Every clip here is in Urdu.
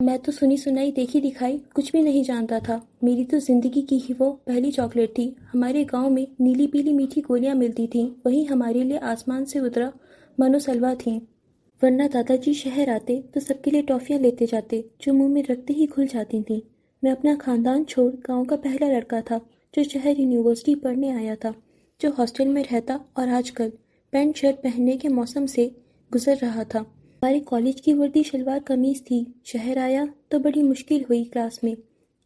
میں تو سنی سنائی دیکھی دکھائی کچھ بھی نہیں جانتا تھا. میری تو زندگی کی ہی وہ پہلی چاکلیٹ تھی. ہمارے گاؤں میں نیلی پیلی میٹھی گولیاں ملتی تھیں، وہی ہمارے لیے آسمان سے اترا منو سلوا تھیں. ورنہ دادا جی شہر آتے تو سب کے لیے ٹافیاں لیتے جاتے جو منہ میں رکھتے ہی کھل جاتی تھیں. میں اپنا خاندان چھوڑ گاؤں کا پہلا لڑکا تھا جو شہر یونیورسٹی پڑھنے آیا تھا، جو ہاسٹل میں رہتا اور آج کل پینٹ شرٹ پہننے کے موسم سے گزر رہا تھا. ہمارے کالج کی وردی شلوار قمیض تھی. شہر آیا تو بڑی مشکل ہوئی. کلاس میں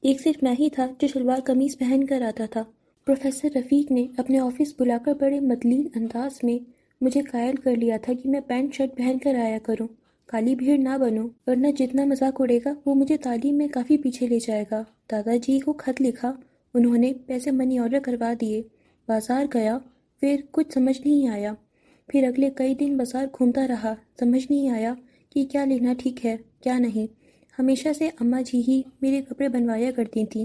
ایک صرف میں ہی تھا جو شلوار قمیض پہن کر آتا تھا. پروفیسر رفیق نے اپنے آفس بلا کر بڑے مدلین انداز میں مجھے قائل کر لیا تھا کہ میں پینٹ شرٹ پہن کر آیا کروں، کالی بھیڑ نہ بنو، ورنہ جتنا مذاق اڑے گا وہ مجھے تعلیم میں کافی پیچھے لے جائے گا. دادا جی کو خط لکھا، انہوں نے پیسے منی آرڈر کروا دیے. بازار گیا، پھر کچھ سمجھ نہیں آیا. پھر اگلے کئی دن بازار گھومتا رہا، سمجھ نہیں آیا کہ کیا لینا ٹھیک ہے کیا نہیں. ہمیشہ سے اماں جی ہی میرے کپڑے بنوایا کرتی تھیں.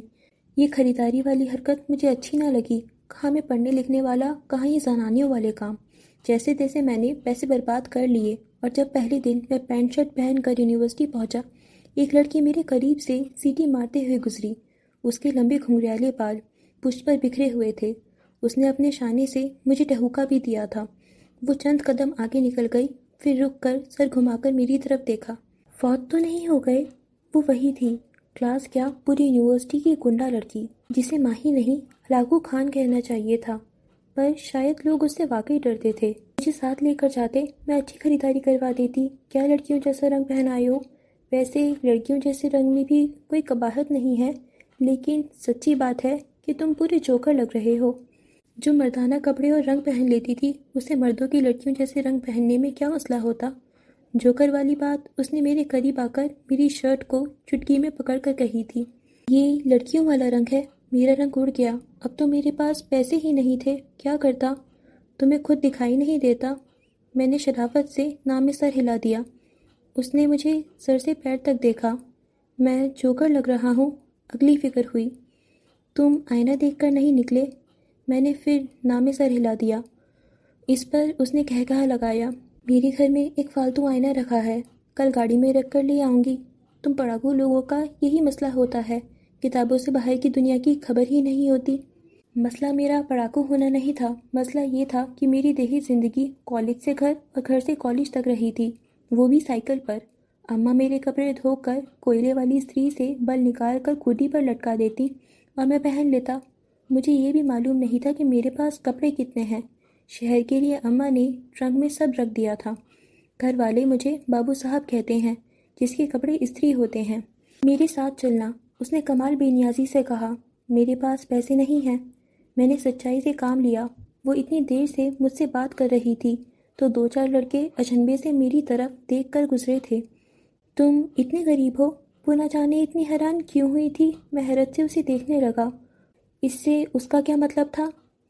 یہ خریداری والی حرکت مجھے اچھی نہ لگی. کہاں میں پڑھنے لکھنے والا، کہاں یہ زنانیوں والے کام. جیسے تیسے میں نے پیسے برباد کر لیے، اور جب پہلے دن میں پینٹ شرٹ پہن کر یونیورسٹی پہنچا، ایک لڑکی میرے قریب سے سیٹی مارتے ہوئے گزری. اس کے لمبے گھنگریالے بال پشت پر بکھرے ہوئے تھے. اس نے اپنے شانے سے مجھے ٹہوکا بھی دیا تھا. وہ چند قدم آگے نکل گئی، پھر رک کر سر گھما کر میری طرف دیکھا. فوت تو نہیں ہو گئے؟ وہ وہی تھی، کلاس کیا پوری یونیورسٹی کی گنڈا لڑکی، جسے ماہی نہیں ہلاکو خان کہنا چاہیے تھا. پر شاید لوگ اس سے واقعی ڈرتے تھے. مجھے ساتھ لے کر جاتے، میں اچھی خریداری کروا دیتی. کیا لڑکیوں جیسا رنگ پہنائے ہو؟ ویسے لڑکیوں جیسے رنگ میں بھی کوئی قباحت نہیں ہے، لیکن سچی بات ہے کہ تم پورے جوکر لگ رہے ہو. جو مردانہ کپڑے اور رنگ پہن لیتی تھی، اسے مردوں کی لڑکیوں جیسے رنگ پہننے میں کیا مسئلہ ہوتا؟ جوکر والی بات اس نے میرے قریب آ کر میری شرٹ کو چٹکی میں پکڑ کر کہی تھی. یہ لڑکیوں والا رنگ ہے. میرا رنگ اڑ گیا. اب تو میرے پاس پیسے ہی نہیں تھے، کیا کرتا؟ تمہیں خود دکھائی نہیں دیتا؟ میں نے شرافت سے نام میں سر ہلا دیا. اس نے مجھے سر سے پیر تک دیکھا. میں جوکر لگ رہا ہوں؟ اگلی فکر ہوئی. تم آئینہ دیکھ کر نہیں نکلے؟ میں نے پھر نام سر ہلا دیا. اس پر اس نے کہا لگایا، میرے گھر میں ایک فالتو آئینہ رکھا ہے، کل گاڑی میں رکھ کر لے آؤں گی. تم پڑھاکو لوگوں کا یہی مسئلہ ہوتا ہے، کتابوں سے باہر کی دنیا کی خبر ہی نہیں ہوتی. مسئلہ میرا پڑھاکو ہونا نہیں تھا. مسئلہ یہ تھا کہ میری دیہی زندگی کالج سے گھر اور گھر سے کالج تک رہی تھی، وہ بھی سائیکل پر. اماں میرے کپڑے دھو کر کوئلے والی استری سے بل نکال کر کھوٹی پر لٹکا دیتی اور میں پہن لیتا. مجھے یہ بھی معلوم نہیں تھا کہ میرے پاس کپڑے کتنے ہیں. شہر کے لیے اماں نے ٹرنک میں سب رکھ دیا تھا. گھر والے مجھے بابو صاحب کہتے ہیں، جس کے کپڑے استری ہوتے ہیں. میرے ساتھ چلنا، اس نے کمال بے نیازی سے کہا. میرے پاس پیسے نہیں ہیں. میں نے سچائی سے کام لیا. وہ اتنی دیر سے مجھ سے بات کر رہی تھی تو دو چار لڑکے اجنبے سے میری طرف دیکھ کر گزرے تھے. تم اتنے غریب ہو؟ وہ نہ جانے اتنی حیران کیوں ہوئی تھی. میں حیرت سے اسے دیکھنے لگا. اس سے اس کا کیا مطلب تھا؟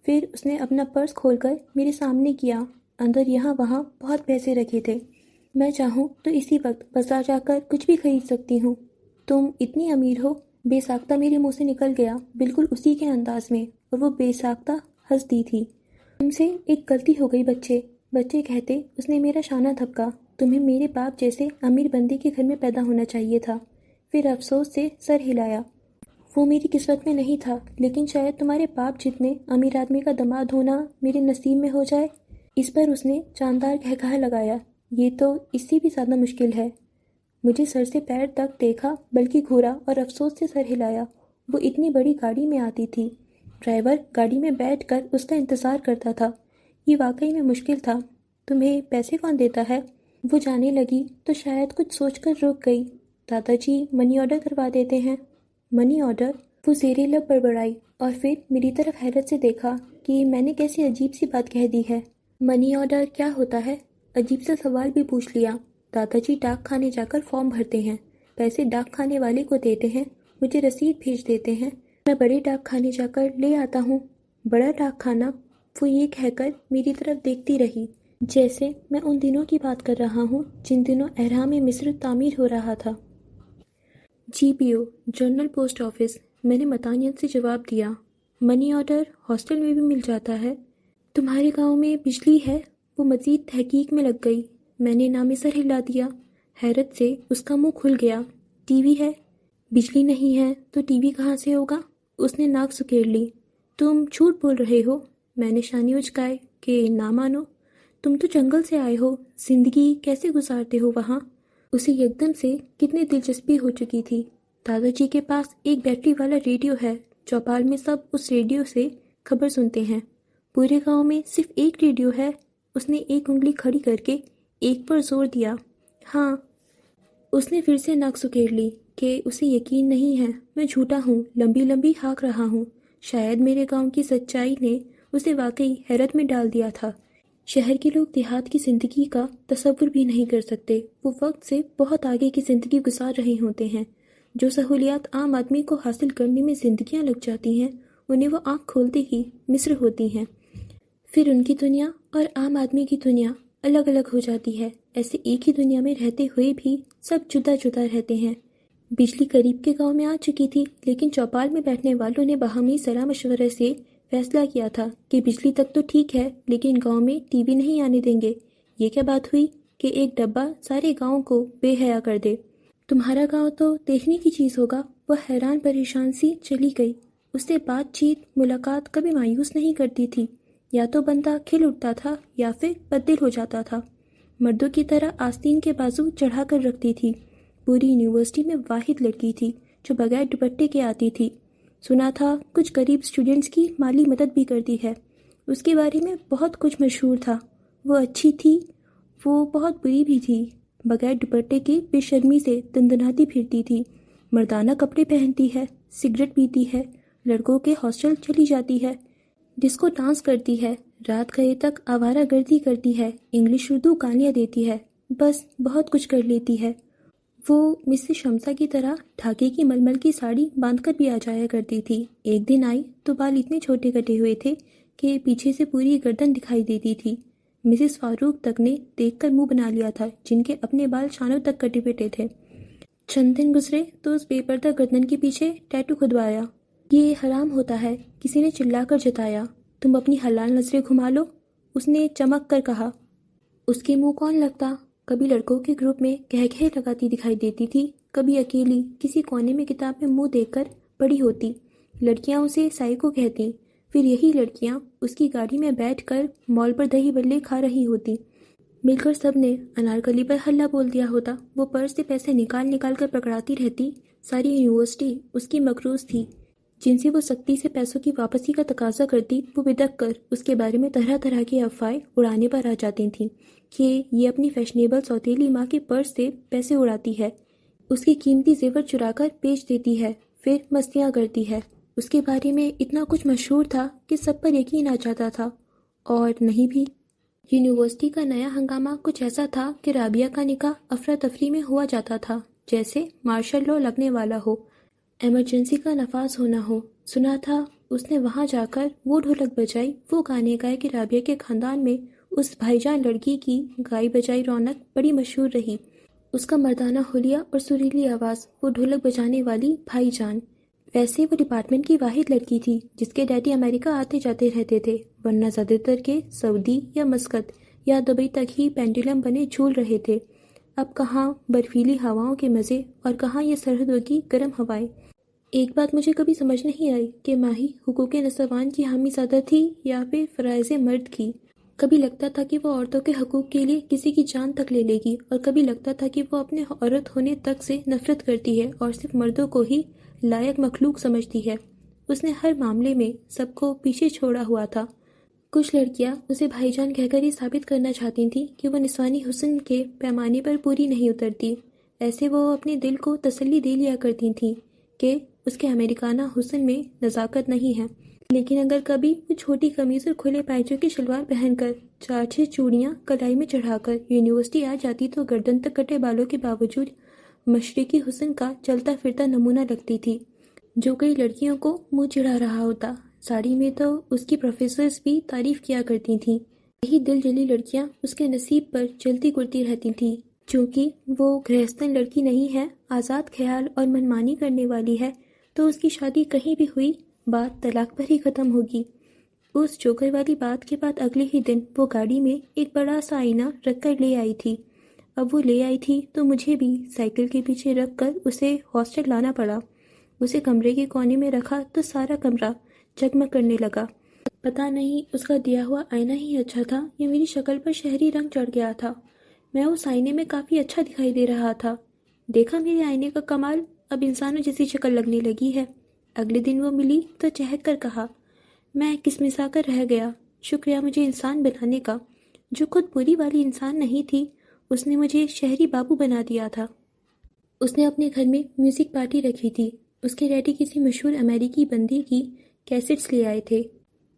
پھر اس نے اپنا پرس کھول کر میرے سامنے کیا. اندر یہاں وہاں بہت پیسے رکھے تھے. میں چاہوں تو اسی وقت بازار جا کر کچھ بھی خرید سکتی ہوں. تم اتنی امیر ہو؟ بے ساختہ میرے منہ سے نکل گیا، بالکل اسی کے انداز میں، اور وہ بے ساختہ ہنس دی تھی. تم سے ایک غلطی ہو گئی بچے کہتے. اس نے میرا شانہ تھپکا. تمہیں میرے باپ جیسے امیر بندے کے گھر میں پیدا ہونا چاہیے تھا. پھر افسوس سے سر ہلایا. وہ میری قسمت میں نہیں تھا، لیکن شاید تمہارے باپ جتنے امیر آدمی کا داماد ہونا میرے نصیب میں ہو جائے. اس پر اس نے جاندار کہا لگایا، یہ تو اس سے بھی زیادہ مشکل ہے. مجھے سر سے پیر تک دیکھا، بلکہ گھورا اور افسوس سے سر ہلایا. وہ اتنی بڑی گاڑی میں آتی تھی. ڈرائیور گاڑی میں بیٹھ کر اس کا انتظار کرتا تھا. یہ واقعی میں مشکل تھا. تمہیں پیسے کون دیتا ہے؟ وہ جانے لگی تو شاید کچھ سوچ کر رک گئی. دادا جی منی آرڈر کروا دیتے ہیں. منی آرڈر؟ وہ زیر لب بڑبڑائی اور پھر میری طرف حیرت سے دیکھا کہ میں نے کیسی عجیب سی بات کہہ دی ہے. منی آرڈر کیا ہوتا ہے؟ عجیب سا سوال بھی پوچھ لیا. دادا جی ڈاک خانے جا کر فارم بھرتے ہیں، پیسے ڈاک خانے والے کو دیتے ہیں، مجھے رسید بھیج دیتے ہیں، میں بڑے ڈاک خانے جا کر لے آتا ہوں. بڑا ڈاک خانہ؟ وہ یہ کہہ کر میری طرف دیکھتی رہی جیسے میں ان دنوں کی بات کر رہا ہوں جن دنوں اہرام مصر تعمیر ہو رہا تھا. جی پی او، جنرل پوسٹ آفس. میں نے متانیت سے جواب دیا. منی آرڈر ہاسٹل میں بھی مل جاتا ہے؟ تمہارے گاؤں میں بجلی ہے؟ وہ مزید تحقیق میں لگ گئی. میں نے نام سر ہلا دیا. حیرت سے اس کا منہ کھل گیا. ٹی وی ہے۔ بجلی نہیں ہے تو ٹی وی کہاں سے ہوگا؟ اس نے ناک سکیڑ لی۔ تم جھوٹ بول رہے ہو۔ میں نے شانے اچکائے کہ نہ مانو۔ تم تو جنگل سے آئے ہو، زندگی کیسے گزارتے ہو وہاں؟ اسے یکدم سے کتنی دلچسپی ہو چکی تھی۔ دادا جی کے پاس ایک بیٹری والا ریڈیو ہے، چوپال میں سب اس ریڈیو سے خبر سنتے ہیں۔ پورے گاؤں میں صرف ایک ریڈیو ہے۔ اس نے ایک انگلی کھڑی کر کے ایک پر زور دیا۔ ہاں۔ اس نے پھر سے ناک سکیڑ لی کہ اسے یقین نہیں ہے۔ میں جھوٹا ہوں، لمبی لمبی ہانک رہا ہوں۔ شاید میرے گاؤں کی سچائی نے اسے واقعی حیرت میں ڈال دیا تھا۔ شہر کے لوگ دیہات کی زندگی کا تصور بھی نہیں کر سکتے۔ وہ وقت سے بہت آگے کی زندگی گزار رہے ہوتے ہیں۔ جو سہولیات عام آدمی کو حاصل کرنے میں زندگیاں لگ جاتی ہیں، انہیں وہ آنکھ کھولتے ہی مصر ہوتی ہیں۔ پھر ان کی دنیا اور عام آدمی کی دنیا الگ الگ ہو جاتی ہے۔ ایسے ایک ہی دنیا میں رہتے ہوئے بھی سب جدا جدا رہتے ہیں۔ بجلی قریب کے گاؤں میں آ چکی تھی، لیکن چوپال میں بیٹھنے والوں نے باہمی صلاح مشورے سے فیصلہ کیا تھا کہ بجلی تک تو ٹھیک ہے، لیکن گاؤں میں ٹی وی نہیں آنے دیں گے۔ یہ کیا بات ہوئی کہ ایک ڈبہ سارے گاؤں کو بے حیا کر دے؟ تمہارا گاؤں تو دیکھنے کی چیز ہوگا۔ وہ حیران پریشان سی چلی گئی۔ اس سے بات چیت ملاقات کبھی مایوس نہیں کرتی تھی۔ یا تو بندہ کھل اٹھتا تھا یا پھر بددل ہو جاتا تھا۔ مردوں کی طرح آستین کے بازو چڑھا کر رکھتی تھی۔ پوری یونیورسٹی میں واحد لڑکی تھی جو بغیر دوپٹے کے آتی تھی۔ سنا تھا کچھ غریب اسٹوڈنٹس کی مالی مدد بھی کرتی ہے۔ اس کے بارے میں بہت کچھ مشہور تھا۔ وہ اچھی تھی، وہ بہت بری بھی تھی۔ بغیر دوپٹے کے بے شرمی سے دندناتی پھرتی تھی، مردانہ کپڑے پہنتی ہے، سگریٹ پیتی ہے، لڑکوں کے ہاسٹل چلی جاتی ہے، ڈسکو ڈانس کرتی ہے، رات گئے تک آوارہ گردی کرتی ہے، انگلش اردو گالیاں دیتی ہے، بس بہت کچھ کر لیتی ہے۔ وہ مسز شمسا کی طرح ڈھاکے کی ململ کی ساڑی باندھ کر بھی آ جایا کرتی تھی۔ ایک دن آئی تو بال اتنے چھوٹے کٹے ہوئے تھے کہ پیچھے سے پوری گردن دکھائی دیتی تھی۔ مسز فاروق تک نے دیکھ کر منہ بنا لیا تھا، جن کے اپنے بال شانوں تک کٹے پٹے تھے۔ چند دن گزرے تو اس بے پردہ گردن کے پیچھے ٹیٹو کھدوایا۔ یہ حرام ہوتا ہے، کسی نے چلا کر جتایا۔ تم اپنی حلال نظریں گھما لو، اس نے چمک کر کہا۔ اس کے منہ کون لگتا؟ کبھی لڑکوں کے گروپ میں کہکہے لگاتی دکھائی دیتی تھی، کبھی اکیلی کسی کونے میں کتاب میں منہ دیکھ کر پڑی ہوتی۔ لڑکیاں اسے سائیکو کہتی، پھر یہی لڑکیاں اس کی گاڑی میں بیٹھ کر مال پر دہی بلے کھا رہی ہوتی۔ مل کر سب نے انارکلی پر ہلہ بول دیا ہوتا۔ وہ پرس سے پیسے نکال نکال کر پکڑاتی رہتی۔ ساری یونیورسٹی اس کی مقروض تھی۔ جن سے وہ سختی سے پیسوں کی واپسی کا تقاضا کرتی، وہ بدک کر اس کے بارے میں طرح طرح کی افواہیں اڑانے پر آ جاتی تھیں کہ یہ اپنی فیشنیبل سوتیلی ماں کے پرس سے پیسے اڑاتی ہے، اس کی قیمتی زیور چرا کر بیچ دیتی ہے، پھر مستیاں کرتی ہے۔ اس کے بارے میں اتنا کچھ مشہور تھا کہ سب پر یقین آ جاتا تھا، اور نہیں بھی۔ یونیورسٹی کا نیا ہنگامہ کچھ ایسا تھا کہ رابعہ کا نکاح افراتفری میں ہوا جاتا تھا، جیسے مارشل لا لگنے والا ہو، ایمرجنسی کا نفاذ ہونا ہو۔ سنا تھا اس نے وہاں جا کر وہ ڈھولک بجائی، وہ گانے گائے کہ رابعہ کے خاندان میں اس بھائی جان لڑکی کی گائی بجائی رونق بڑی مشہور رہی۔ اس کا مردانہ حلیہ اور سریلی آواز، وہ ڈھولک بجانے والی بھائی جان۔ ویسے وہ ڈپارٹمنٹ کی واحد لڑکی تھی جس کے ڈیڈی امریکہ آتے جاتے رہتے تھے، ورنہ زیادہ تر کے سعودی یا مسقط یا دبئی تک ہی پینڈولم بنے جھول رہے تھے۔ اب کہاں برفیلی ہواؤں کے مزے اور کہاں یہ سرحدوں کی گرم ہوائیں۔ ایک بات مجھے کبھی سمجھ نہیں آئی کہ ماہی حقوق نسوان کی حامی زادہ تھی یا پھر فرائض مرد کی۔ کبھی لگتا تھا کہ وہ عورتوں کے حقوق کے لیے کسی کی جان تک لے لے گی، اور کبھی لگتا تھا کہ وہ اپنے عورت ہونے تک سے نفرت کرتی ہے اور صرف مردوں کو ہی لائق مخلوق سمجھتی ہے۔ اس نے ہر معاملے میں سب کو پیچھے چھوڑا ہوا تھا۔ کچھ لڑکیاں اسے بھائی جان کہہ کر یہ ثابت کرنا چاہتی تھیں کہ وہ نسوانی حسن کے پیمانے پر پوری نہیں اترتی۔ ایسے وہ اپنے دل کو تسلی دے لیا کرتی تھیں کہ اس کے امریکانہ حسن میں نزاکت نہیں ہے، لیکن اگر کبھی وہ چھوٹی قمیض اور کھلے پائچوں کی شلوار پہن کر 4-6 چوڑیاں کلائی میں چڑھا کر یونیورسٹی آ جاتی تو گردن تک کٹے بالوں کے باوجود مشرقی حسن کا چلتا پھرتا نمونہ لگتی تھی، جو کئی لڑکیوں کو منہ چڑھا رہا ہوتا۔ ساڑی میں تو اس کی پروفیسرز بھی تعریف کیا کرتی تھیں۔ یہی دل جلی لڑکیاں اس کے نصیب پر جلتی کرتی رہتی تھیں۔ چونکہ وہ گرہستن لڑکی نہیں ہے، آزاد خیال اور منمانی کرنے والی ہے، تو اس کی شادی کہیں بھی ہوئی بات طلاق پر ہی ختم ہوگی۔ اس جوکر والی بات کے بعد اگلے ہی دن وہ گاڑی میں ایک بڑا سا آئینہ رکھ کر لے آئی تھی۔ اب وہ لے آئی تھی تو مجھے بھی سائیکل کے پیچھے رکھ کر اسے ہاسٹل لانا پڑا۔ اسے کمرے کے کونے میں رکھا تو سارا کمرہ جگمگ کرنے لگا۔ پتہ نہیں اس کا دیا ہوا آئینہ ہی اچھا تھا یا میری شکل پر شہری رنگ چڑھ گیا تھا۔ میں اس آئینے میں کافی اچھا دکھائی دے رہا تھا۔ دیکھا میرے آئینے کا کمال، اب انسانوں جیسی شکل لگنے لگی ہے۔ اگلے دن وہ ملی تو چہک کر کہا، میں کسمسا کر رہ گیا، شکریہ مجھے انسان بنانے کا۔ جو خود بری والی انسان نہیں تھی، اس نے مجھے شہری بابو بنا دیا تھا۔ اس نے اپنے گھر میں میوزک پارٹی رکھی تھی۔ اس کے ڈیڈی کسی مشہور امریکی بندی کی کیسٹس لے آئے تھے۔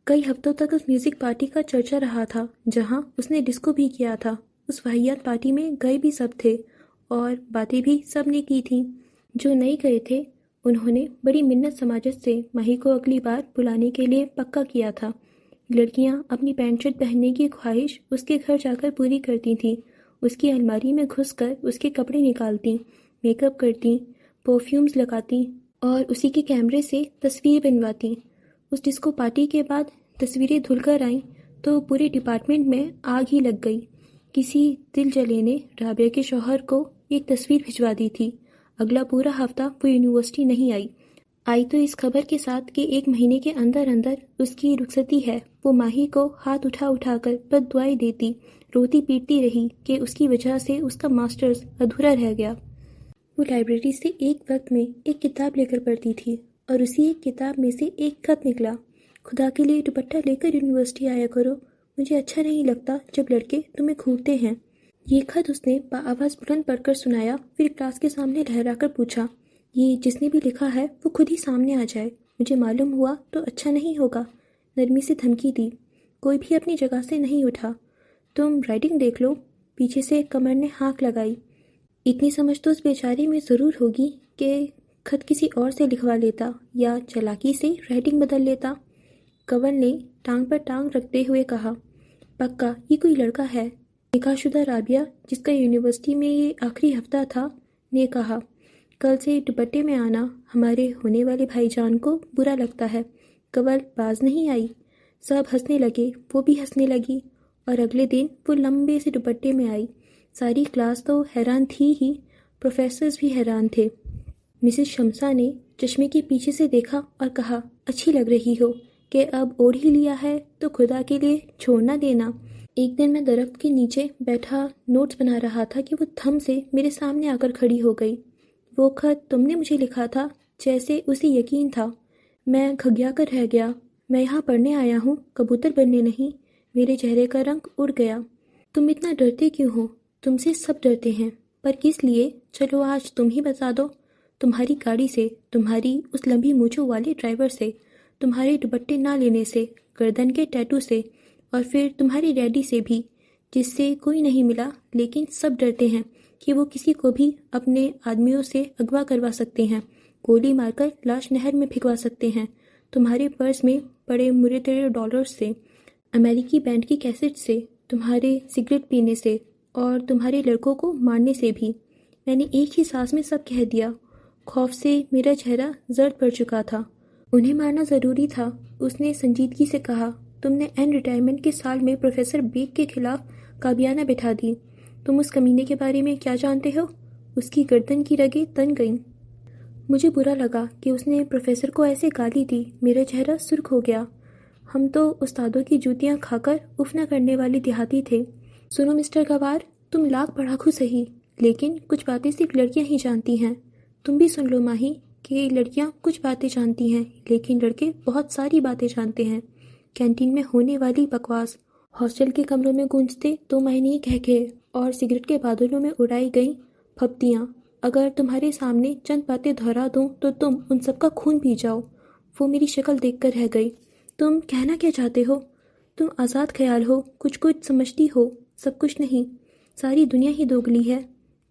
کئی ہفتوں تک اس میوزک پارٹی کا چرچا رہا تھا، جہاں اس نے ڈسکو بھی کیا تھا۔ اس واہیات پارٹی میں گئے بھی سب تھے اور باتیں بھی سب نے کی تھیں۔ جو نہیں گئے تھے انہوں نے بڑی منت سماجت سے ماہی کو اگلی بار بلانے کے لیے پکا کیا تھا۔ لڑکیاں اپنی پینٹ شرٹ پہننے کی خواہش اس کے گھر جا کر پوری کرتی تھیں۔ اس کی الماری میں گھس کر اس کے کپڑے نکالتی، میک اپ کرتی، پرفیومز لگاتی اور اسی کے کیمرے سے تصویر بنواتی۔ اس ڈسکو پارٹی کے بعد تصویریں دھل کر آئیں تو پورے ڈپارٹمنٹ میں آگ ہی لگ گئی۔ کسی دل جلے نے رابعہ کے شوہر کو ایک تصویر بھجوا دی تھی۔ اگلا پورا ہفتہ وہ یونیورسٹی نہیں آئی تو اس خبر کے ساتھ کہ 1 مہینے کے اندر اندر اس کی رخصتی ہے۔ وہ ماہی کو ہاتھ اٹھا اٹھا کر بد دعائیں دیتی، روتی پیٹتی رہی کہ اس کی وجہ سے اس کا ماسٹرز ادھورا رہ گیا۔ وہ لائبریری سے ایک وقت میں ایک کتاب لے کر پڑھتی تھی اور اسی ایک کتاب میں سے ایک خط نکلا، خدا کے لیے دوپٹہ لے کر یونیورسٹی آیا کرو، مجھے اچھا نہیں لگتا جب لڑکے تمہیں گھورتے ہیں۔ یہ خط اس نے بآواز بلند پڑھ کر سنایا، پھر کلاس کے سامنے لہرا کر پوچھا، یہ جس نے بھی لکھا ہے وہ خود ہی سامنے آ جائے، مجھے معلوم ہوا تو اچھا نہیں ہوگا۔ نرمی سے دھمکی دی۔ کوئی بھی اپنی جگہ سے نہیں اٹھا۔ تم رائٹنگ دیکھ لو، پیچھے سے قمر نے ہانک لگائی۔ اتنی سمجھ تو اس بیچارے میں ضرور ہوگی کہ خط کسی اور سے لکھوا لیتا یا چالاکی سے رائٹنگ بدل لیتا۔ کنور نے ٹانگ پر ٹانگ رکھتے ہوئے کہا، پکا یہ کوئی لڑکا ہے۔ نکاح شدہ رابعہ، جس کا یونیورسٹی میں یہ آخری ہفتہ تھا، نے کہا، کل سے دوپٹے میں آنا ہمارے ہونے والے بھائی جان کو برا لگتا ہے۔ کنور باز نہیں آئی۔ سب ہنسنے لگے، وہ بھی ہنسنے لگی اور اگلے دن وہ لمبے سے دوپٹے میں آئی۔ ساری کلاس تو حیران تھی ہی، پروفیسرز بھی حیران تھے۔ مسز شمسا نے چشمے کے پیچھے سے دیکھا اور کہا، اچھی لگ رہی ہو کہ اب اوڑھ ہی لیا ہے تو خدا کے لیے چھوڑ نہ دینا۔ ایک دن میں درخت کے نیچے بیٹھا نوٹس بنا رہا تھا کہ وہ تھم سے میرے سامنے آ کر کھڑی ہو گئی۔ وہ خط تم نے مجھے لکھا تھا، جیسے اسے یقین تھا۔ میں گھگیا کر رہ گیا۔ میں یہاں پڑھنے آیا ہوں، کبوتر بننے نہیں۔ میرے چہرے کا رنگ اڑ گیا۔ تم اتنا ڈرتے کیوں ہو؟ تم سے سب ڈرتے ہیں، پر کس لیے؟ چلو آج تم ہی بتا دو۔ تمہاری گاڑی سے، تمہاری اس لمبی مونچھوں والے ڈرائیور سے، تمہارے دوپٹے نہ لینے سے، گردن کے ٹیٹو سے، اور پھر تمہاری ڈیڈی سے بھی، جس سے کوئی نہیں ملا لیکن سب ڈرتے ہیں کہ وہ کسی کو بھی اپنے آدمیوں سے اغوا کروا سکتے ہیں، گولی مار کر لاش نہر میں پھینکوا سکتے ہیں، تمہارے پرس میں پڑے مرے تیرے ڈالرز سے، امریکی بینڈ کی کیسٹ سے، تمہارے سگریٹ پینے سے اور تمہارے لڑکوں کو مارنے سے بھی۔ میں نے ایک ہی سانس میں سب کہہ دیا۔ خوف سے میرا چہرہ زرد پڑ چکا تھا۔ انہیں مارنا ضروری تھا، اس نے سنجیدگی سے کہا۔ تم نے این ریٹائرمنٹ کے سال میں پروفیسر بیگ کے خلاف کابینہ بٹھا دی۔ تم اس کمینے کے بارے میں کیا جانتے ہو؟ اس کی گردن کی رگیں تن گئیں۔ مجھے برا لگا کہ اس نے پروفیسر کو ایسے گالی دی۔ میرا چہرہ سرخ ہو گیا۔ ہم تو استادوں کی جوتیاں کھا کر اف نہ کرنے والے دیہاتی تھے۔ سنو مسٹر گوار، تم لاکھ پڑھاکو صحیح، لیکن کچھ باتیں صرف لڑکیاں ہی جانتی ہیں۔ تم بھی سن لو ماہی کہ لڑکیاں کچھ باتیں جانتی ہیں لیکن لڑکے بہت ساری باتیں جانتے ہیں۔ کینٹین میں ہونے والی بکواس، ہاسٹل کے کمروں میں گونجتے 2 مہینے کہکہے اور سگریٹ کے بادلوں میں اڑائی گئی پھبتیاں، اگر تمہارے سامنے چند باتیں دہرا دوں تو تم ان سب کا خون پی جاؤ۔ وہ میری شکل دیکھ کر رہ گئی۔ تم کہنا کیا چاہتے ہو؟ تم آزاد خیال ہو، کچھ سمجھتی ہو، سب کچھ نہیں۔ ساری دنیا ہی دوگلی ہے۔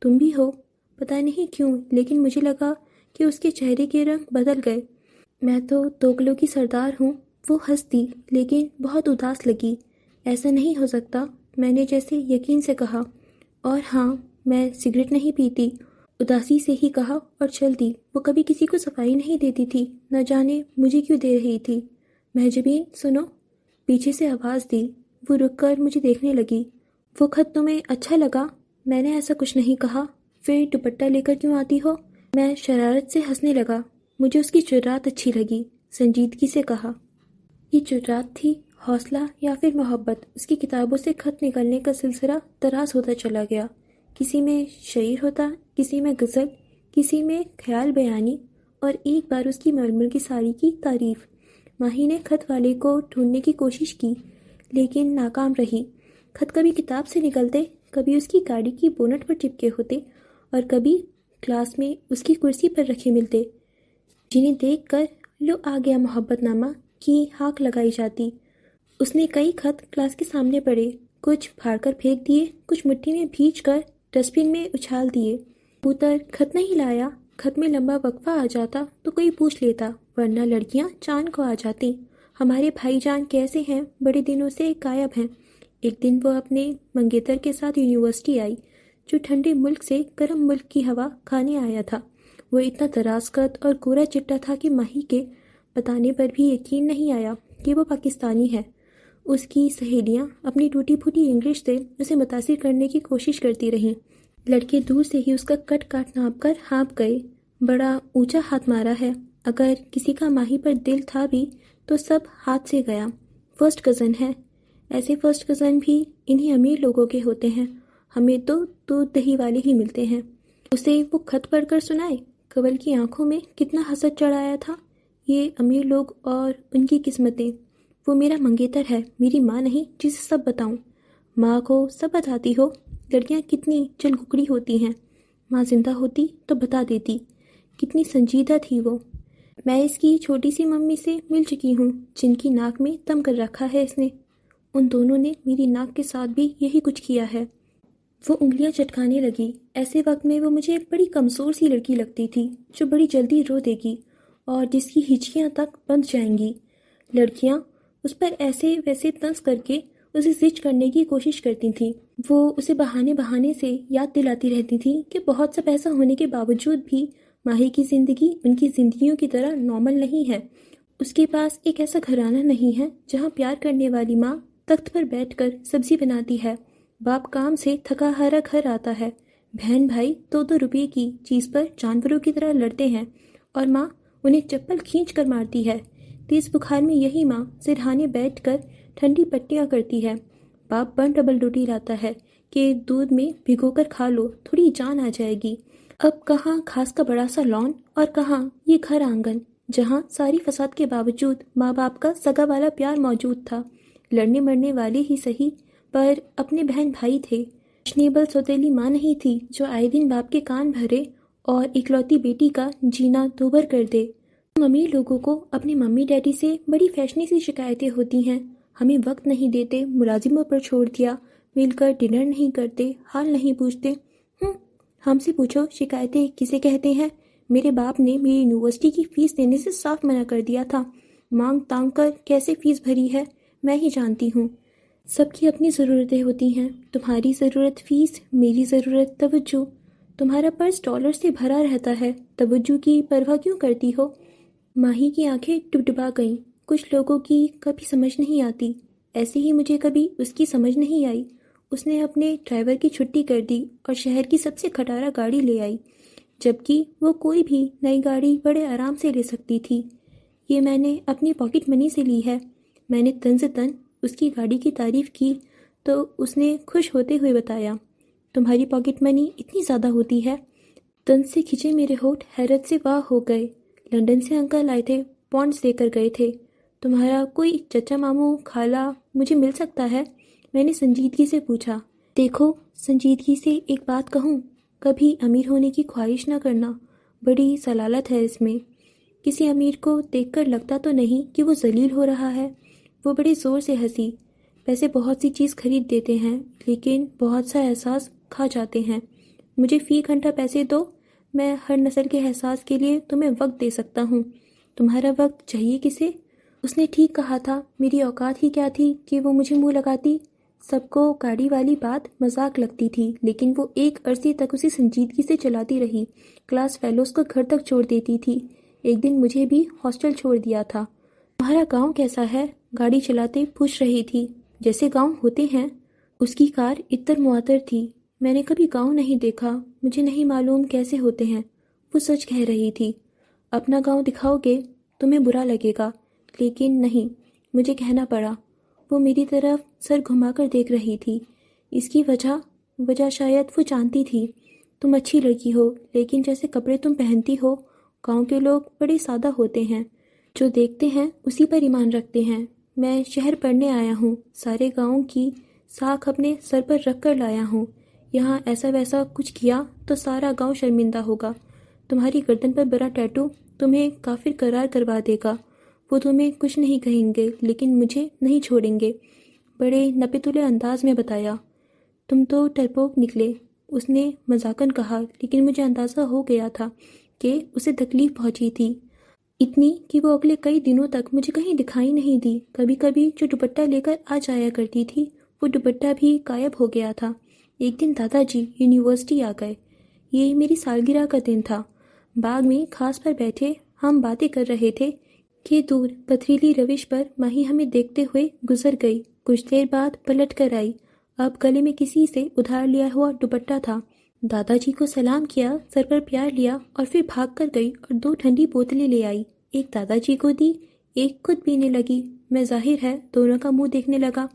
تم بھی ہو، پتہ نہیں کیوں لیکن مجھے لگا کہ اس کے چہرے کے رنگ بدل گئے۔ میں تو دوگلوں کی سردار ہوں۔ وہ ہنس دی لیکن بہت اداس لگی۔ ایسا نہیں ہو سکتا، میں نے جیسے یقین سے کہا۔ اور ہاں، میں سگریٹ نہیں پیتی، اداسی سے ہی کہا اور چل دی۔ وہ کبھی کسی کو صفائی نہیں دیتی تھی، نہ جانے مجھے کیوں دے رہی تھی۔ مہجبین سنو، پیچھے سے آواز دی۔ وہ رک کر مجھے دیکھنے لگی۔ وہ خط تمہیں اچھا لگا؟ میں نے ایسا کچھ نہیں کہا۔ پھر دوپٹہ لے کر کیوں آتی ہو؟ میں شرارت سے ہنسنے لگا۔ مجھے اس کی جرات اچھی لگی۔ سنجیدگی سے کہا۔ یہ جرات تھی، حوصلہ یا پھر محبت؟ اس کی کتابوں سے خط نکلنے کا سلسلہ دراز ہوتا چلا گیا۔ کسی میں شعر ہوتا، کسی میں غزل، کسی میں خیال بیانی، اور ایک بار اس کی مرمر کی ساڑی کی تعریف۔ ماہی نے خط والے کو ڈھونڈنے کی کوشش کی لیکن ناکام رہی۔ خط کبھی کتاب سے نکلتے، کبھی اس کی گاڑی کی بونٹ پر چپکے ہوتے، اور کبھی کلاس میں اس کی کرسی پر رکھے ملتے، جنہیں دیکھ کر لو آ گیا محبت نامہ کی ہاک لگائی جاتی۔ اس نے کئی خط کلاس کے سامنے پڑے، کچھ پھاڑ کر پھینک دیے، کچھ مٹی میں بھیج کر ڈسٹ بن میں اچھال دیے۔ کبوتر خط نہیں لایا، خط میں لمبا وقفہ آ جاتا تو کوئی پوچھ لیتا، ورنہ لڑکیاں چاند کو آ جاتی۔ ہمارے بھائی جان کیسے ہیں؟ بڑے دنوں سے غائب ہیں۔ ایک دن وہ اپنے منگیتر کے ساتھ یونیورسٹی آئی، جو ٹھنڈے ملک سے گرم ملک کی ہوا کھانے آیا تھا۔ وہ اتنا دراز قد اور گورا چٹا تھا کہ ماہی کے بتانے پر بھی یقین نہیں آیا کہ وہ پاکستانی ہے۔ اس کی سہیلیاں اپنی ٹوٹی پھوٹی انگلش سے اسے متاثر کرنے کی کوشش کرتی رہیں۔ لڑکے دور سے ہی اس کا کٹ کاٹ ناپ کر ہانپ گئے۔ بڑا اونچا ہاتھ مارا ہے۔ اگر کسی کا ماہی پر دل تھا بھی تو سب ہاتھ سے گیا۔ فرسٹ کزن ہے۔ ایسے فرسٹ کزن بھی انہی امیر لوگوں کے ہوتے ہیں۔ ہمیں تو دودھ دہی والے ہی ملتے ہیں۔ اسے وہ خط پڑھ کر سنائے۔ کنول کی آنکھوں میں کتنا حسد چڑھایا تھا۔ یہ امیر لوگ اور ان کی قسمتیں۔ وہ میرا منگیتر ہے، میری ماں نہیں جسے سب بتاؤں۔ ماں کو سب بتاتی ہو؟ لڑکیاں کتنی چل گھکڑی ہوتی ہیں۔ ماں زندہ ہوتی تو بتا دیتی۔ کتنی سنجیدہ تھی وہ۔ میں اس کی چھوٹی سی ممی سے مل چکی ہوں، جن کی ناک میں دم کر رکھا ہے اس نے۔ ان دونوں نے میری ناک کے ساتھ بھی یہی کچھ کیا ہے۔ وہ انگلیاں چٹکانے لگی۔ ایسے وقت میں وہ مجھے ایک بڑی کمزور سی لڑکی لگتی تھی، جو بڑی جلدی رو دے گی اور جس کی ہچکیاں تک بند جائیں گی۔ لڑکیاں اس پر ایسے ویسے طنز کر کے اسے زچ کرنے کی کوشش کرتی تھیں۔ وہ اسے بہانے سے یاد دلاتی رہتی تھی کہ بہت سا پیسہ ہونے کے باوجود بھی ماہی کی زندگی ان کی زندگیوں کی طرح نارمل نہیں ہے۔ اس کے پاس ایک ایسا گھرانہ نہیں ہے جہاں پیار کرنے والی ماں تخت پر بیٹھ کر سبزی بناتی ہے، باپ کام سے تھکا ہارا گھر آتا ہے، بہن بھائی 2-2 روپے کی چیز پر جانوروں کی طرح لڑتے ہیں اور ماں انہیں چپل کھینچ کر مارتی ہے۔ تیز بخار میں یہی ماں سرہانے بیٹھ کر ٹھنڈی پٹیاں کرتی ہے۔ باپ بن ڈبل روٹی لاتا ہے کہ دودھ میں بھگو کر کھا لو، تھوڑی جان آ جائے گی۔ اب کہاں گھاس کا بڑا سا لان اور کہاں یہ گھر آنگن، جہاں ساری فساد کے باوجود ماں باپ کا سگا والا پیار موجود تھا۔ لڑنے مرنے والے ہی سہی، پر اپنے بہن بھائی تھے۔ فیشنیبل سوتیلی ماں نہیں تھی جو آئے دن باپ کے کان بھرے اور اکلوتی بیٹی کا جینا دوبھر کر دے۔ امیر لوگوں کو اپنے ممی ڈیڈی سے بڑی فیشنی سی شکایتیں ہوتی ہیں۔ ہمیں وقت نہیں دیتے، ملازموں پر چھوڑ دیا، مل کر ڈنر نہیں کرتے، حال نہیں پوچھتے۔ ہم سے پوچھو شکایتیں کسے کہتے ہیں؟ میرے باپ نے میری یونیورسٹی کی فیس دینے سے صاف منع کر دیا تھا۔ مانگ تانگ کر کیسے فیس بھری ہے میں ہی جانتی ہوں۔ سب کی اپنی ضرورتیں ہوتی ہیں۔ تمہاری ضرورت فیس، میری ضرورت توجہ۔ تمہارا پرس ڈالر سے بھرا رہتا ہے، توجہ کی پرواہ کیوں کرتی ہو؟ ماہی کی آنکھیں ڈبڈبا گئیں۔ کچھ لوگوں کی کبھی سمجھ نہیں آتی، ایسے ہی مجھے کبھی اس کی سمجھ نہیں آئی۔ اس نے اپنے ڈرائیور کی چھٹی کر دی اور شہر کی سب سے کھٹارا گاڑی لے آئی، جبکہ وہ کوئی بھی نئی گاڑی بڑے آرام سے لے سکتی تھی۔ یہ میں نے اپنی پاکٹ منی سے لی ہے۔ میں نے تن سے تن اس کی گاڑی کی تعریف کی تو اس نے خوش ہوتے ہوئے بتایا، تمہاری پاکٹ منی اتنی زیادہ ہوتی ہے؟ تن سے کھچے میرے ہونٹ حیرت سے واہ ہو گئے۔ لندن سے انکل آئے تھے، پونڈز لے کر گئے تھے۔ تمہارا کوئی چچا ماموں خالہ مجھے مل سکتا ہے؟ میں نے سنجیدگی سے پوچھا۔ دیکھو، سنجیدگی سے ایک بات کہوں، کبھی امیر ہونے کی خواہش نہ کرنا، بڑی ضلالت ہے اس میں۔ کسی امیر کو دیکھ کر لگتا تو نہیں کہ وہ ذلیل ہو رہا ہے۔ وہ بڑے زور سے ہنسی۔ پیسے بہت سی چیز خرید دیتے ہیں لیکن بہت سا احساس کھا جاتے ہیں۔ مجھے فی گھنٹہ پیسے دو، میں ہر نسل کے احساس کے لیے تمہیں وقت دے سکتا ہوں۔ تمہارا وقت چاہیے کسے؟ اس نے ٹھیک کہا تھا، میری اوقات ہی کیا تھی کہ وہ مجھے منہ لگاتی۔ سب کو گاڑی والی بات مذاق لگتی تھی لیکن وہ ایک عرصے تک اسی سنجیدگی سے چلاتی رہی۔ کلاس فیلوز کو گھر تک چھوڑ دیتی تھی۔ ایک دن مجھے بھی ہاسٹل چھوڑ دیا تھا۔ تمہارا گاؤں کیسا ہے؟ گاڑی چلاتے پوچھ رہی تھی۔ جیسے گاؤں ہوتے ہیں۔ اس کی کار عطر معطر تھی، میں نے کبھی گاؤں نہیں دیکھا، مجھے نہیں معلوم کیسے ہوتے ہیں۔ وہ سچ کہہ رہی تھی۔ اپنا گاؤں دکھاؤ گے تمہیں برا لگے گا، لیکن نہیں، مجھے کہنا پڑا۔ وہ میری طرف سر گھما کر دیکھ رہی تھی۔ اس کی وجہ شاید وہ جانتی تھی۔ تم اچھی لڑکی ہو، لیکن جیسے کپڑے تم پہنتی ہو، گاؤں کے لوگ بڑے سادہ ہوتے ہیں، جو دیکھتے ہیں اسی پر ایمان رکھتے ہیں۔ میں شہر پڑھنے آیا ہوں، سارے گاؤں کی ساکھ اپنے سر پر رکھ کر لایا ہوں۔ یہاں ایسا ویسا کچھ کیا تو سارا گاؤں شرمندہ ہوگا۔ تمہاری گردن پر بڑا ٹیٹو تمہیں کافر قرار کروا دے گا۔ وہ تمہیں کچھ نہیں کہیں گے، لیکن مجھے نہیں چھوڑیں گے۔ بڑے نپے تلے انداز میں بتایا۔ تم تو ڈرپوک نکلے، اس نے مذاقن کہا، لیکن مجھے اندازہ ہو گیا تھا کہ اسے تکلیف پہنچی تھی، اتنی کہ وہ اگلے کئی دنوں تک مجھے کہیں دکھائی نہیں دی۔ کبھی کبھی جو دوپٹہ لے کر آ جایا کرتی تھی، وہ دوپٹہ بھی غائب ہو گیا تھا۔ ایک دن دادا جی یونیورسٹی آ گئے۔ یہ میری سالگرہ کا دن تھا۔ باغ میں گھاس پر بیٹھے ہم باتیں کر رہے تھے کہ دور پتھریلی روش پر ماہی ہمیں دیکھتے ہوئے گزر گئی۔ کچھ دیر بعد پلٹ کر آئی۔ اب گلے میں کسی سے ادھار لیا ہوا دوپٹہ تھا۔ دادا جی کو سلام کیا، سر پر پیار لیا اور پھر بھاگ کر گئی اور 2 ٹھنڈی بوتلیں لے آئی۔ ایک دادا جی کو دی، ایک خود پینے لگی۔ میں ظاہر ہے دونوں کا منہ دیکھنے لگا۔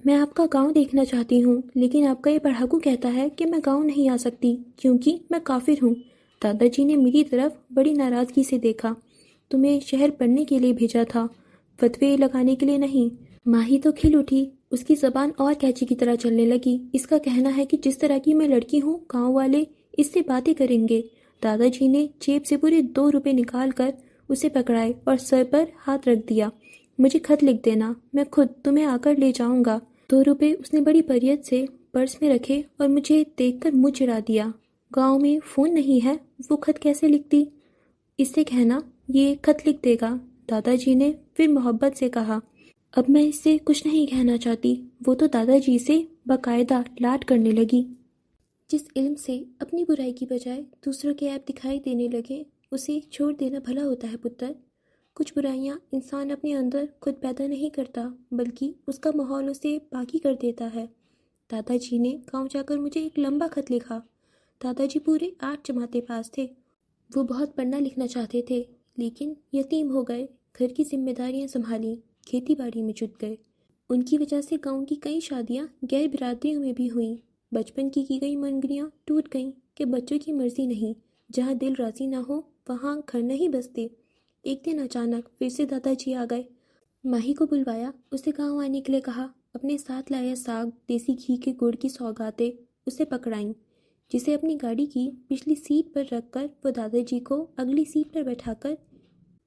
میں آپ کا گاؤں دیکھنا چاہتی ہوں، لیکن آپ کا یہ پڑھاکو کہتا ہے کہ میں گاؤں نہیں آ سکتی کیونکہ میں کافر ہوں۔ دادا جی نے میری طرف بڑی ناراضگی سے دیکھا۔ تمہیں شہر پڑھنے کے لیے بھیجا تھا، فتوے لگانے کے لیے نہیں۔ ماہی تو کھل اٹھی، اس کی زبان اور کینچی کی طرح چلنے لگی۔ اس کا کہنا ہے کہ جس طرح کی میں لڑکی ہوں، گاؤں والے اس سے باتیں کریں گے۔ دادا جی نے جیب سے پورے 2 روپے نکال کر اسے پکڑائے اور سر پر ہاتھ رکھ دیا۔ مجھے خط لکھ دینا، میں خود تمہیں آ کر لے جاؤں گا۔ 2 روپے اس نے بڑی پریت سے پرس میں رکھے اور مجھے دیکھ کر منہ چڑھا دیا۔ گاؤں میں فون نہیں ہے، وہ خط کیسے لکھتی؟ اس سے کہنا یہ خط لکھ دے گا، دادا جی نے پھر محبت سے کہا۔ اب میں اس سے کچھ نہیں کہنا چاہتی۔ وہ تو دادا جی سے باقاعدہ لاڈ کرنے لگی۔ جس علم سے اپنی برائی کی بجائے دوسروں کے عیب دکھائی دینے لگے، اسے چھوڑ دینا بھلا ہوتا ہے پتر۔ کچھ برائیاں انسان اپنے اندر خود پیدا نہیں کرتا، بلکہ اس کا ماحول اسے باقی کر دیتا ہے۔ دادا جی نے گاؤں جا کر مجھے ایک لمبا خط لکھا۔ دادا جی پورے 8 جماعتیں پاس تھے۔ وہ بہت پڑھنا لکھنا چاہتے تھے، لیکن یتیم ہو گئے، گھر کی ذمہ داریاں سنبھالیں، کھیتی باڑی میں جٹ گئے۔ ان کی وجہ سے گاؤں کی کئی شادیاں غیر برادریوں میں بھی ہوئیں۔ بچپن کی گئی منگنیاں ٹوٹ گئیں کہ بچوں کی مرضی نہیں، جہاں دل راضی نہ ہو وہاں گھر نہیں بستے۔ ایک دن اچانک پھر سے دادا جی آ گئے۔ ماہی کو بلوایا، اسے گاؤں آنے کے لیے کہا۔ اپنے ساتھ لایا ساگ، دیسی گھی کے گڑ کی سوغاتیں اسے پکڑائیں، جسے اپنی گاڑی کی پچھلی سیٹ پر رکھ کر وہ دادا جی کو اگلی سیٹ پر بیٹھا کر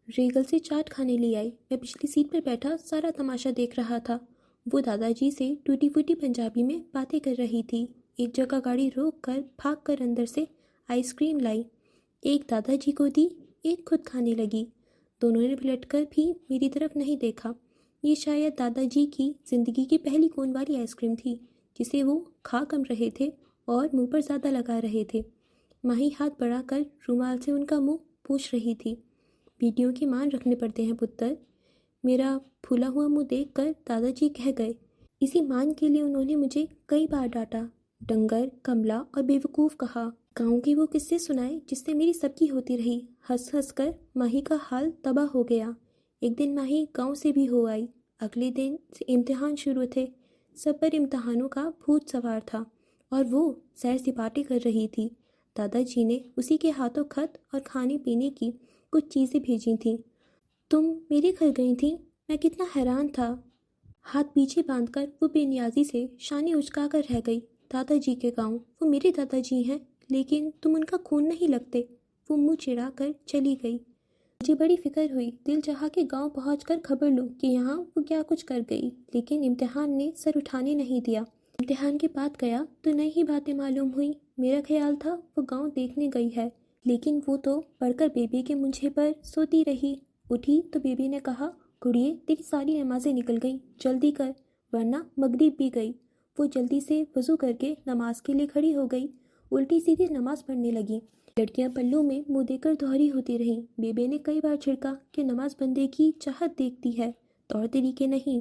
ریگل سے چاٹ کھانے لے آئی۔ میں پچھلی سیٹ پر بیٹھا سارا تماشا دیکھ رہا تھا۔ وہ دادا جی سے ٹوٹی پھوٹی پنجابی میں باتیں کر رہی تھی۔ ایک جگہ گاڑی روک کر بھاگ کر اندر سے آئس کریم لائی، ایک دادا جی کو دی، ایک خود کھانے لگی۔ دونوں نے پلٹ کر بھی میری طرف نہیں دیکھا۔ یہ شاید دادا جی کی زندگی کی پہلی کون والی آئس کریم تھی، جسے وہ کھا کم رہے تھے اور منہ پر زیادہ لگا رہے تھے۔ ماہی ہاتھ بڑھا کر رومال سے ان کا منہ پوچھ رہی تھی۔ بیٹیوں کے مان رکھنے پڑتے ہیں پتر۔ میرا پھولا ہوا منہ دیکھ کر دادا جی کہہ گئے۔ اسی مان کے لیے انہوں نے مجھے کئی بار ڈانٹا، ڈنگر، کملا اور بیوقوف کہا۔ گاؤں کی وہ قصے سنائے جس سے میری سب کی ہوتی رہی۔ ہنس ہنس کر ماہی کا حال تباہ ہو گیا۔ ایک دن ماہی گاؤں سے بھی ہو آئی۔ اگلے دن سے امتحان شروع تھے۔ سب پر امتحانوں کا بھوت سوار تھا اور وہ سیر سپاٹے کر رہی تھی۔ دادا جی نے اسی کے ہاتھوں خط اور کھانے پینے کی کچھ چیزیں بھیجی تھیں۔ تم میرے گھر گئی تھی؟ میں کتنا حیران تھا۔ ہاتھ پیچھے باندھ کر وہ بے نیازی سے شانے اچکا کر رہ گئی۔ دادا جی کے گاؤں، وہ میرے دادا جی ہیں، لیکن تم ان کا خون نہیں لگتے۔ وہ منہ چڑھا کر چلی گئی۔ مجھے بڑی فکر ہوئی، دل چاہا کہ گاؤں پہنچ کر خبر لوں کہ یہاں وہ کیا کچھ کر گئی، لیکن امتحان نے سر اٹھانے نہیں دیا۔ امتحان کے بعد گیا تو نئی ہی باتیں معلوم ہوئی۔ میرا خیال تھا وہ گاؤں دیکھنے گئی ہے، لیکن وہ تو پڑھ کر بیبی کے منجھے پر سوتی رہی۔ اٹھی تو بیبی نے کہا، گڑیے تیری ساری نمازیں نکل گئی، جلدی کر ورنہ مغرب بھی گئی۔ وہ جلدی سے وضو کر کے نماز کے لیے کھڑی ہو گئی، الٹی سیدھی نماز پڑھنے لگی۔ لڑکیاں پلوں میں منہ دے کر دوہری ہوتی رہیں۔ بیبے نے کئی بار چھڑکا کہ نماز بندے کی چاہت دیکھتی ہے، طور طریقے نہیں۔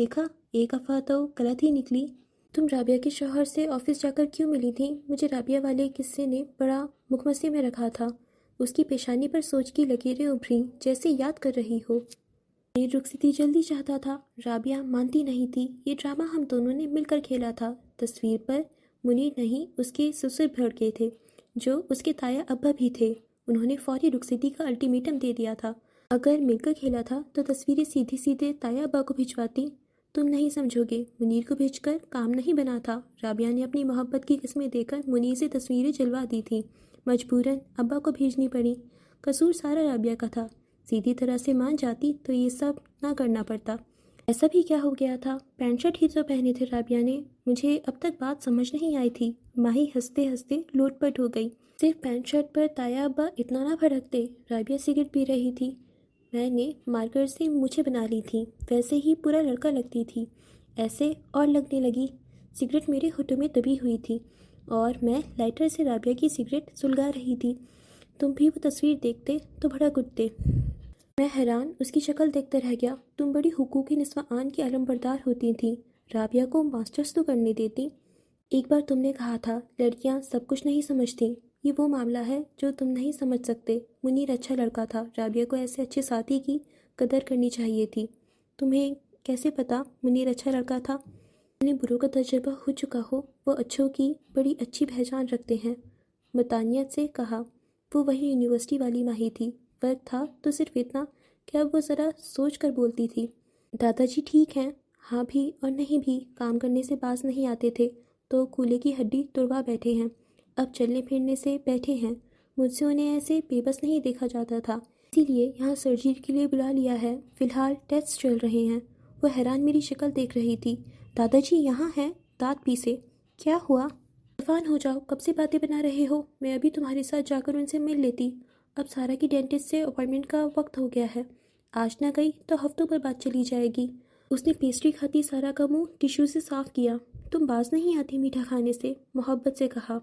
دیکھا ایک افواہ تو غلط ہی نکلی۔ تم رابعہ کے شوہر سے آفس جا کر کیوں ملی تھی؟ مجھے رابعہ والے قصے نے بڑا مکمسی میں رکھا تھا۔ اس کی پیشانی پر سوچ کی لکیریں ابھریں جیسے یاد کر رہی ہو۔ یہ رخصتی جلدی چاہتا تھا۔ رابعہ مانتی نہیں تھی۔ یہ ڈرامہ ہم دونوں نے مل کر کھیلا تھا۔ تصویر پر منیر نہیں اس کے سسر بھڑ گئے تھے جو اس کے تایا ابا بھی تھے۔ انہوں نے فوری رخصتی کا الٹیمیٹم دے دیا تھا۔ اگر مل کر کھیلا تھا تو تصویریں سیدھی سیدھے تایا ابا کو بھجواتی۔ تم نہیں سمجھو گے، منیر کو بھیج کر کام نہیں بنا تھا۔ رابعہ نے اپنی محبت کی قسمیں دے کر منیر سے تصویریں جلوا دی تھیں۔ مجبوراً ابا کو بھیجنی پڑی۔ قصور سارا رابعہ کا تھا۔ سیدھی طرح سے مان جاتی تو یہ سب نہ کرنا پڑتا۔ ایسا بھی کیا ہو گیا تھا؟ پینٹ شرٹ ہی تو پہنے تھے رابعہ نے۔ مجھے اب تک بات سمجھ نہیں آئی تھی۔ ماہی ہنستے ہنستے لوٹ پٹ ہو گئی۔ صرف پینٹ شرٹ پر تایا ابا اتنا نہ بھڑکتے۔ رابعہ سگریٹ پی رہی تھی۔ میں نے مارکر سے مجھے بنا لی تھی، ویسے ہی پورا لڑکا لگتی تھی۔ ایسے اور لگنے لگی۔ سگریٹ میرے ہونٹوں میں دبی ہوئی تھی اور میں لائٹر سے رابعہ کی سگریٹ سلگا رہی تھی۔ تم بھی وہ تصویر دیکھتے تو بھڑک اٹھتے۔ میں حیران اس کی شکل دیکھتے رہ گیا۔ تم بڑی حقوق نسواں کی علم بردار ہوتی تھی، رابعہ کو ماسٹرز تو کرنے دیتی۔ ایک بار تم نے کہا تھا لڑکیاں سب کچھ نہیں سمجھتی۔ یہ وہ معاملہ ہے جو تم نہیں سمجھ سکتے۔ منیر اچھا لڑکا تھا، رابعہ کو ایسے اچھے ساتھی کی قدر کرنی چاہیے تھی۔ تمہیں کیسے پتا منیر اچھا لڑکا تھا؟ انہیں بروں کا تجربہ ہو چکا ہو، وہ اچھوں کی بڑی اچھی پہچان رکھتے ہیں، متانیت سے کہا۔ وہ وہی یونیورسٹی والی ماہی تھی۔ فرق تھا تو صرف اتنا کہ اب وہ ذرا سوچ کر بولتی تھی۔ دادا جی ٹھیک ہیں، ہاں بھی اور نہیں بھی، کام کرنے سے باز نہیں آتے تھے تو کولے کی ہڈی توڑوا بیٹھے ہیں، اب چلنے پھرنے سے بیٹھے ہیں۔ مجھ سے انہیں ایسے بے بس نہیں دیکھا جاتا تھا، اسی لیے یہاں سرجری کے لیے بلا لیا ہے۔ فی الحال ٹیسٹ چل رہے ہیں۔ وہ حیران میری شکل دیکھ رہی تھی۔ دادا جی یہاں ہیں؟ دانت پیسے۔ کیا ہوا؟ طوفان ہو جاؤ، کب سے باتیں بنا رہے ہو؟ میں ابھی تمہارے ساتھ جا کر ان سے مل لیتی۔ اب سارا کی ڈینٹسٹ سے اپائنٹمنٹ کا وقت ہو گیا ہے، آج نہ گئی تو ہفتوں پر بات چلی جائے گی۔ اس نے پیسٹری کھاتی سارا کا منہ ٹیشو سے صاف کیا۔ تم باز نہیں آتی میٹھا کھانے سے، محبت سے کہا۔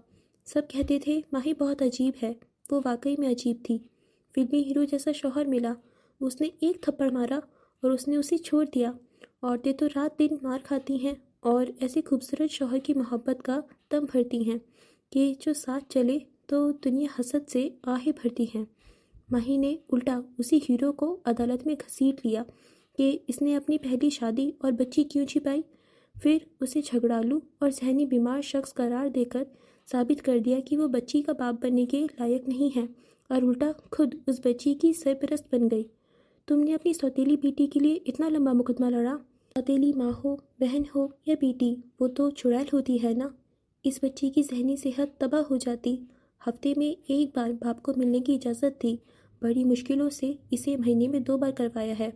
سب کہتے تھے ماہی بہت عجیب ہے۔ وہ واقعی میں عجیب تھی۔ فلمی ہیرو جیسا شوہر ملا، اس نے ایک تھپڑ مارا اور اس نے اسے چھوڑ دیا۔ عورتیں تو رات دن مار کھاتی ہیں اور ایسے خوبصورت شوہر کی محبت کا دم بھرتی ہیں کہ جو ساتھ چلے تو دنیا حسد سے آہیں بھرتی ہیں۔ ماہی نے الٹا اسی ہیرو کو عدالت میں گھسیٹ لیا کہ اس نے اپنی پہلی شادی اور بچی کیوں چھپائی، پھر اسے جھگڑالو اور ذہنی بیمار شخص قرار دے کر ثابت کر دیا کہ وہ بچی کا باپ بننے کے لائق نہیں ہے، اور الٹا خود اس بچی کی سرپرست بن گئی۔ تم نے اپنی سوتیلی بیٹی کے لیے اتنا لمبا مقدمہ لڑا۔ سوتیلی ماں ہو، بہن ہو یا بیٹی، وہ تو چڑیل ہوتی ہے نا۔ اس بچی کی ذہنی صحت تباہ ہو جاتی۔ ہفتے میں ایک بار باپ کو ملنے کی اجازت تھی، بڑی مشکلوں سے اسے مہینے میں 2 بار کروایا ہے۔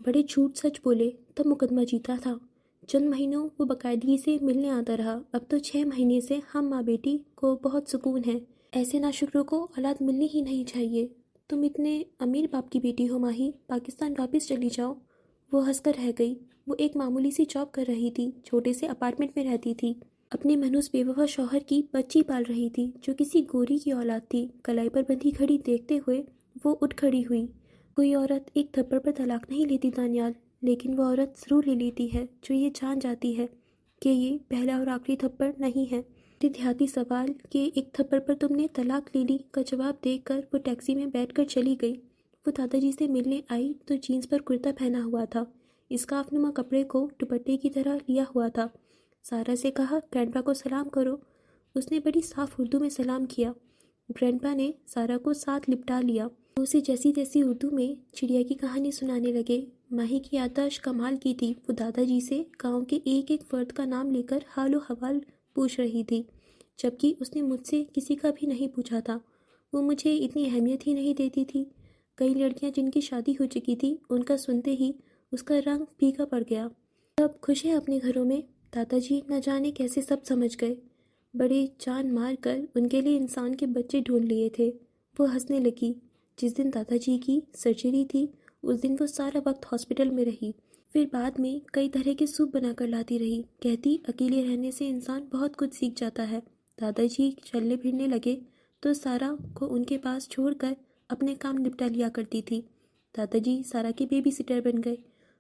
بڑے جھوٹ سچ بولے تب مقدمہ جیتا تھا۔ چند مہینوں وہ باقاعدگی سے ملنے آتا رہا، اب تو 6 مہینے سے ہم ماں بیٹی کو بہت سکون ہے۔ ایسے ناشکروں کو اولاد ملنی ہی نہیں چاہیے۔ تم اتنے امیر باپ کی بیٹی ہو ماہی، پاکستان واپس چلی جاؤ۔ وہ ہنس کر رہ گئی۔ وہ ایک معمولی سی جاب کر رہی تھی، چھوٹے سے اپارٹمنٹ میں رہتی تھی، اپنے منحوس بے وفا شوہر کی بچی پال رہی تھی جو کسی گوری کی اولاد تھی۔ کلائی پر بندھی گھڑی دیکھتے ہوئے وہ اٹھ کھڑی ہوئی۔ کوئی عورت ایک تھپڑ پر طلاق نہیں لیتی دانیال، لیکن وہ عورت ضرور لے لیتی ہے جو یہ جان جاتی ہے کہ یہ پہلا اور آخری تھپڑ نہیں ہے۔ میرے دیہاتی سوال کہ ایک تھپڑ پر تم نے طلاق لے لی کا جواب دے کر وہ ٹیکسی میں بیٹھ کر چلی گئی۔ وہ دادا جی سے ملنے آئی تو جینس پر کرتا پہنا ہوا تھا، اسکارف نما کپڑے کو دوپٹے کی طرح لیا ہوا تھا۔ سارا سے کہا گرینڈپا کو سلام کرو۔ اس نے بڑی صاف اردو میں سلام کیا۔ گرینڈپا نے سارا کو ساتھ لپٹا لیا۔ وہ اسے جیسی تیسی اردو میں چڑیا کی کہانی سنانے لگے۔ ماہی کی یادداشت کمال کی تھی۔ وہ دادا جی سے گاؤں کے ایک ایک فرد کا نام لے کر حال و حوال پوچھ رہی تھی، جبکہ اس نے مجھ سے کسی کا بھی نہیں پوچھا تھا۔ وہ مجھے اتنی اہمیت ہی نہیں دیتی تھی۔ کئی لڑکیاں جن کی شادی ہو چکی تھی، ان کا سنتے ہی اس کا رنگ پھیکا پڑ گیا۔ سب خوش ہیں اپنے گھروں میں۔ دادا جی نہ جانے کیسے سب سمجھ گئے، بڑے جان مار کر ان کے لیے انسان کے بچے ڈھونڈ لیے تھے۔ وہ ہنسنے لگی۔ جس دن دادا جی کی سرجری تھی اس دن وہ سارا وقت ہاسپٹل میں رہی، پھر بعد میں کئی طرح کے سوپ بنا کر لاتی رہی۔ کہتی اکیلے رہنے سے انسان بہت کچھ سیکھ جاتا ہے۔ دادا جی چلنے پھرنے لگے تو سارا کو ان کے پاس چھوڑ کر اپنے کام نپٹا لیا کرتی تھی۔ دادا جی سارا کے بیبی سٹر بن گئے۔